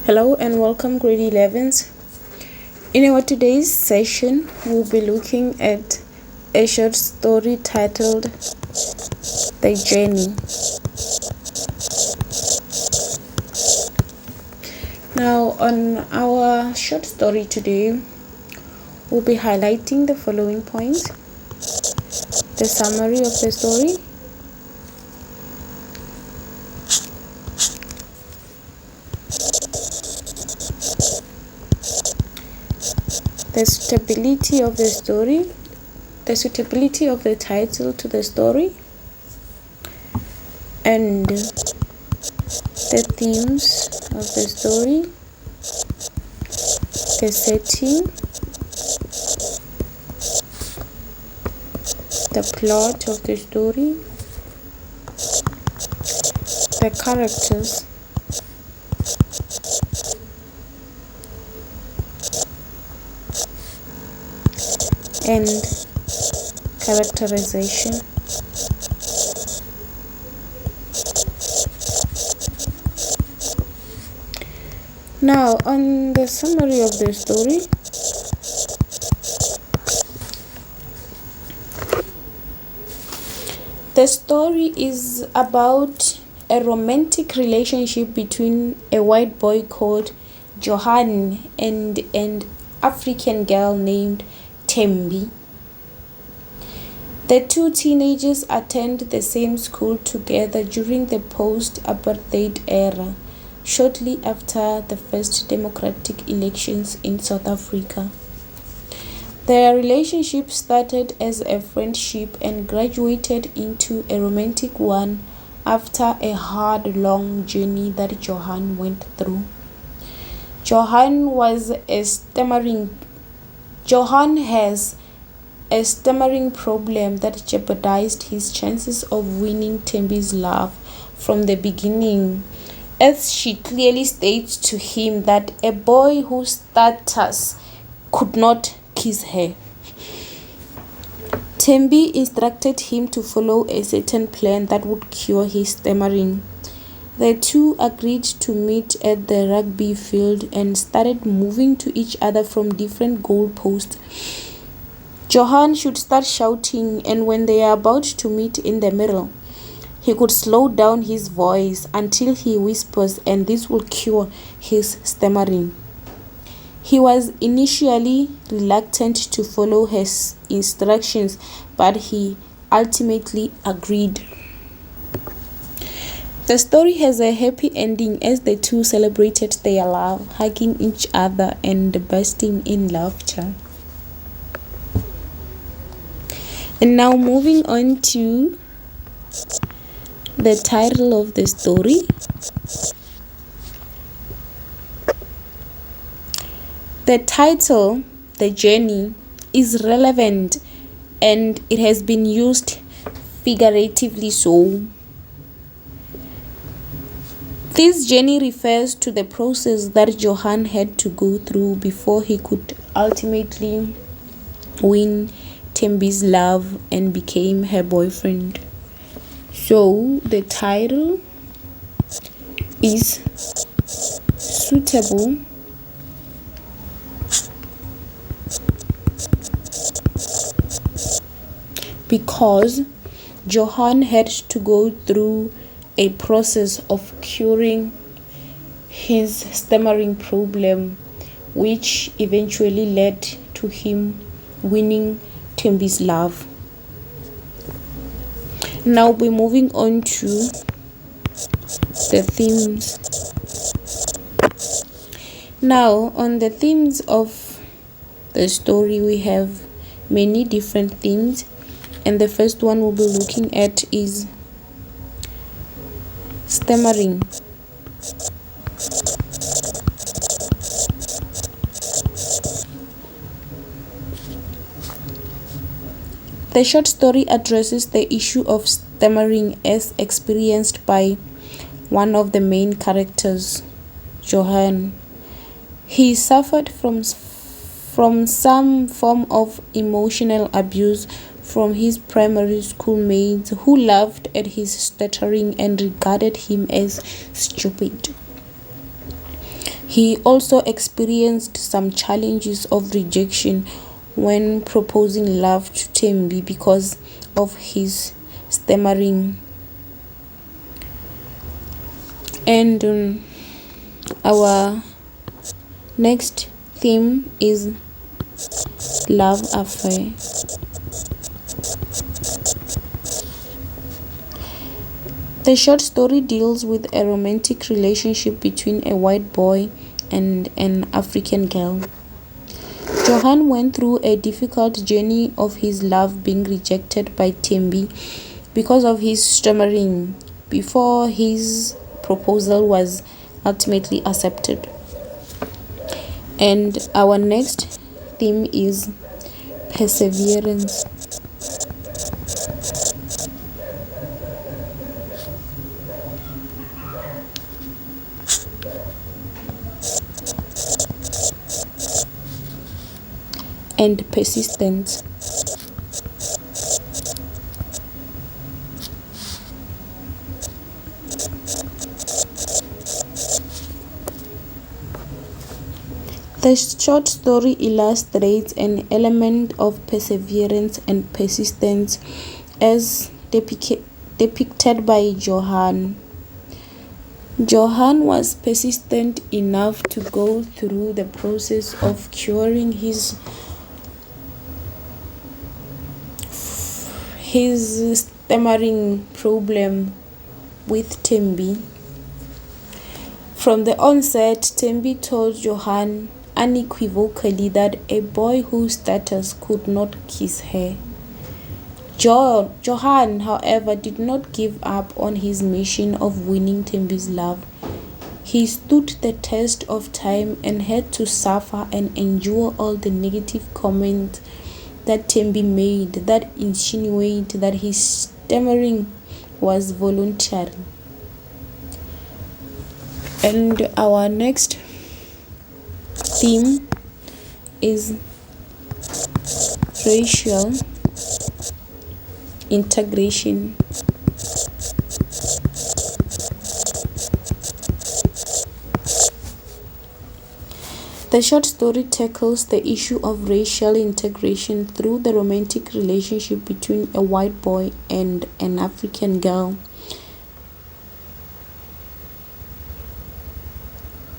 Hello and welcome grade 11s. In our today's session, we'll be looking at a short story titled The Journey. Now, on our short story today, we'll be highlighting the following points: the summary of the story, the suitability of the story, the suitability of the title to the story, and the themes of the story, the setting, the plot of the story, the characters, and characterization. Now, on the summary of the story, the story is about a romantic relationship between a white boy called Johan and an African girl named Thembi. The two teenagers attend the same school together during the post-Apartheid era, shortly after the first democratic elections in South Africa. Their relationship started as a friendship and graduated into a romantic one after a hard, long journey that Johan went through. Johan has a stammering problem that jeopardized his chances of winning Thembi's love from the beginning, as she clearly states to him that a boy who stutters could not kiss her. Thembi instructed him to follow a certain plan that would cure his stammering. The two agreed to meet at the rugby field and started moving to each other from different goalposts. Johan should start shouting, and when they are about to meet in the middle, he could slow down his voice until he whispers, and this will cure his stammering. He was initially reluctant to follow his instructions, but he ultimately agreed. The story has a happy ending as the two celebrated their love, hugging each other and bursting in laughter. And now moving on to the title of the story. The title, The Journey, is relevant and it has been used figuratively so. This journey refers to the process that Johan had to go through before he could ultimately win Thembi's love and became her boyfriend. So the title is suitable because Johan had to go through a process of curing his stammering problem, which eventually led to him winning Thembi's love. Now we're moving on to the themes. Now, on the themes of the story, we have many different themes, and the first one we'll be looking at is stammering. The short story addresses the issue of stammering as experienced by one of the main characters, Johan. He suffered from some form of emotional abuse from his primary school mates who laughed at his stuttering and regarded him as stupid. He also experienced some challenges of rejection when proposing love to Thembi because of his stammering. And our next theme is love affair. The short story deals with a romantic relationship between a white boy and an African girl. Johan went through a difficult journey of his love being rejected by Thembi because of his stammering before his proposal was ultimately accepted. And our next theme is perseverance. And persistence. The short story illustrates an element of perseverance and persistence as depicted by Johan. Johan was persistent enough to go through the process of curing his stammering problem with Thembi. From the onset, Thembi told Johan unequivocally that a boy whose stutters could not kiss her. Johan, however, did not give up on his mission of winning Thembi's love. He stood the test of time and had to suffer and endure all the negative comments that Thembi made that insinuate that his stammering was voluntary. And our next theme is racial integration. The short story tackles the issue of racial integration through the romantic relationship between a white boy and an African girl.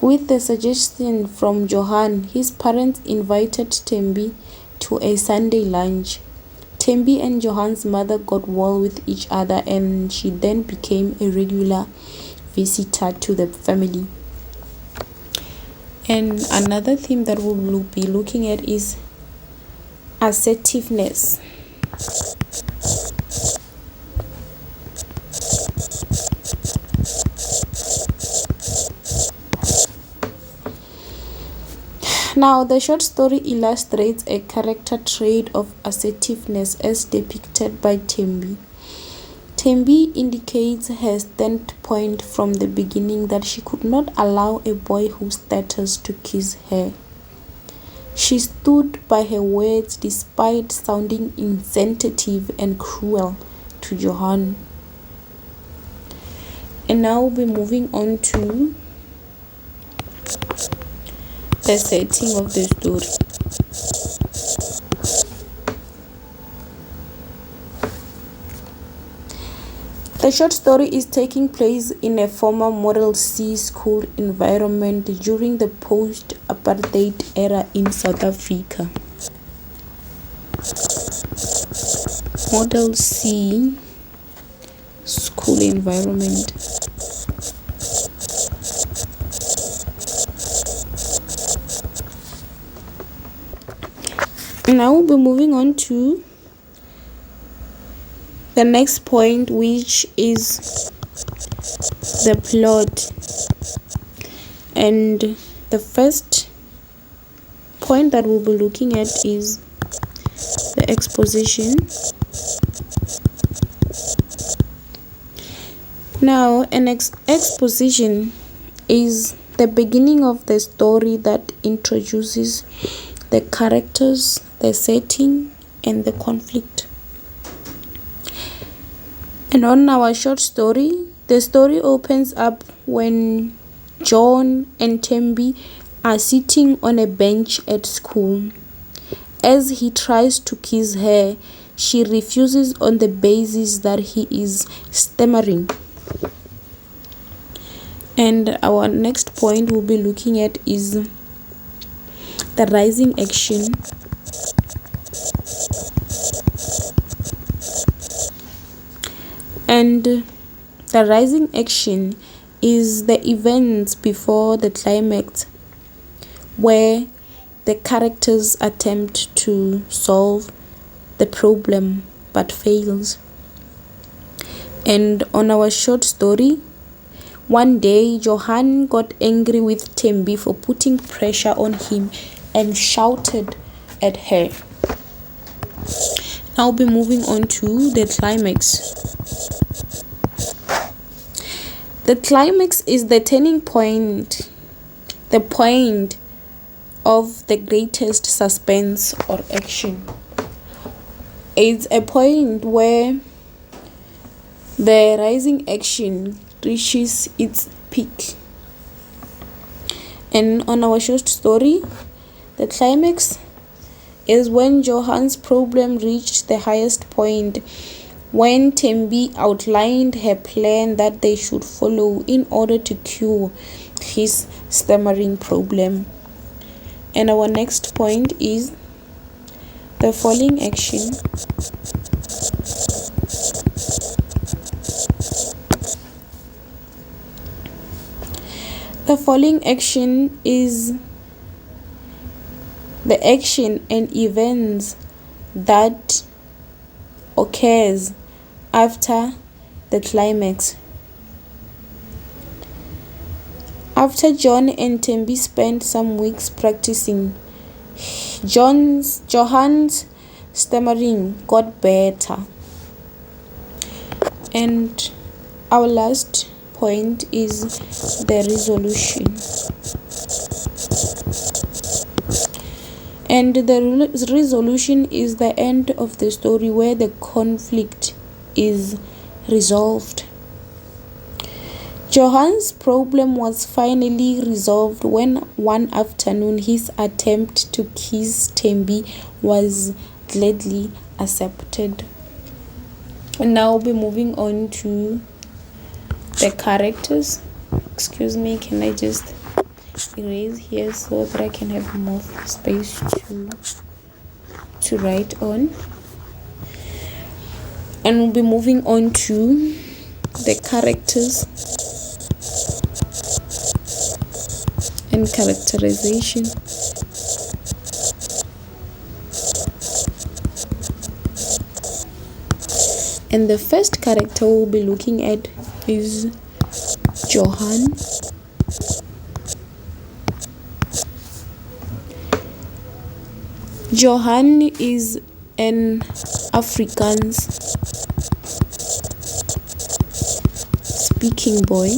With the suggestion from Johan, his parents invited Thembi to a Sunday lunch. Thembi and Johan's mother got well with each other, and she then became a regular visitor to the family. And another theme that we'll be looking at is assertiveness. Now, the short story illustrates a character trait of assertiveness as depicted by Thembi. Thembi indicates her standpoint from the beginning that she could not allow a boy who stutters to kiss her. She stood by her words despite sounding insensitive and cruel to Johan. And now we'll be moving on to the setting of the story. The short story is taking place in a former Model C school environment during the post-apartheid era in South Africa. Model C school environment. Now we'll be moving on to the next point, which is the plot. And the first point that we'll be looking at is the exposition. Now, an exposition is the beginning of the story that introduces the characters, the setting, and the conflict. And on our short story, the story opens up when John and Thembi are sitting on a bench at school. As he tries to kiss her, she refuses on the basis that he is stammering. And our next point we'll be looking at is the rising action. And the rising action is the events before the climax, where the characters attempt to solve the problem but fails. And on our short story, one day Johan got angry with Thembi for putting pressure on him and shouted at her. Now I'll be moving on to the climax. The climax is the turning point, the point of the greatest suspense or action. It's a point where the rising action reaches its peak. And on our short story, the climax is when Johan's problem reached the highest point, when Thembi outlined her plan that they should follow in order to cure his stammering problem. And our next point is the falling action. The falling action is the action and events that occurs after the climax. After John and Thembi spent some weeks practicing, Johan's stammering got better. And our last point is the resolution. And the resolution is the end of the story where the conflict is resolved. Johan's problem was finally resolved when one afternoon his attempt to kiss Thembi was gladly accepted. And now we'll be moving on to the characters. Excuse me, can I just erase here so that I can have more space to write on? And we'll be moving on to the characters and characterization. And the first character we'll be looking at is Johan. Johan is an Afrikaans speaking boy.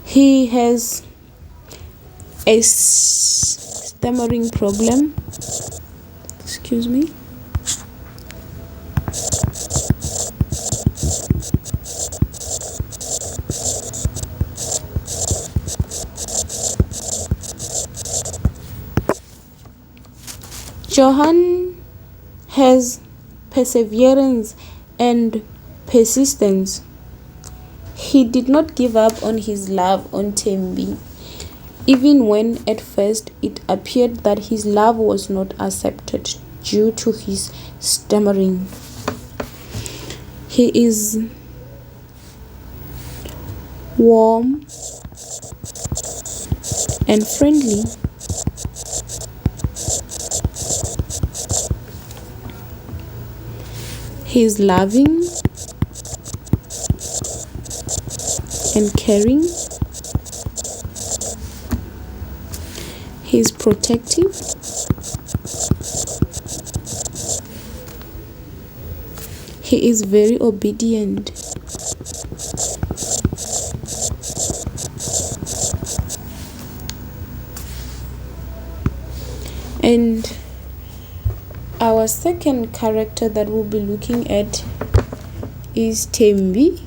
He has a stammering problem. Excuse me. Johan has perseverance and persistence. He did not give up on his love on Thembi, even when at first it appeared that his love was not accepted due to his stammering. He is warm and friendly. He is loving and caring. He is protective. He is very obedient. And our second character that we'll be looking at is Thembi.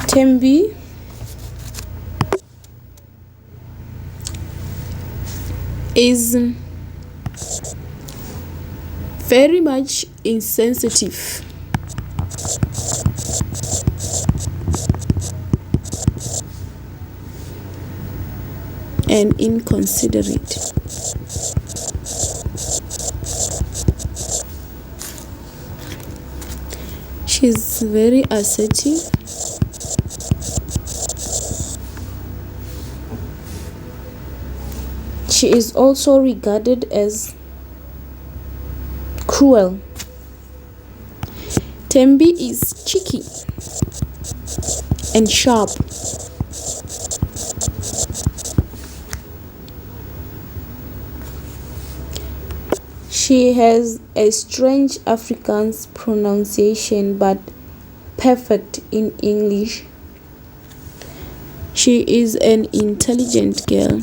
Thembi is very much insensitive and inconsiderate. She's very assertive. She is also regarded as cruel. Thembi is cheeky and sharp. She has a strange Afrikaans pronunciation but perfect in English. She is an intelligent girl.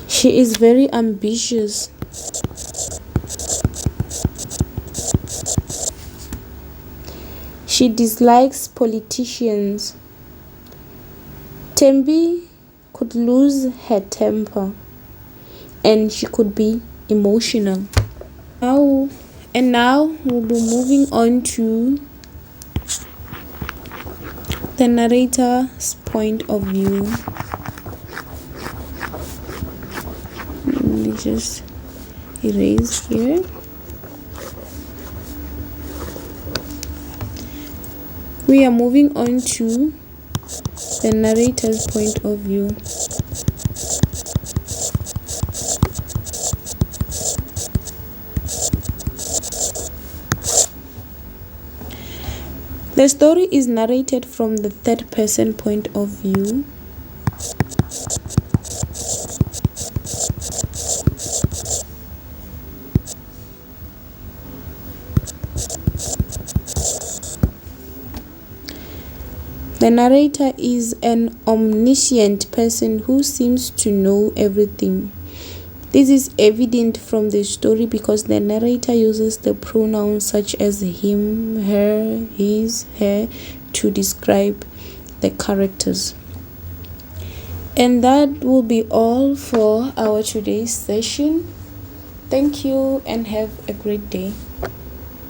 She is very ambitious. She dislikes politicians. Thembi could lose her temper and she could be emotional. Now we'll be moving on to the narrator's point of view. Let me just erase here. We are moving on to the narrator's point of view. The story is narrated from the third person point of view. The narrator is an omniscient person who seems to know everything. This is evident from the story because the narrator uses the pronouns such as him, her, his, her to describe the characters. And that will be all for our today's session. Thank you and have a great day.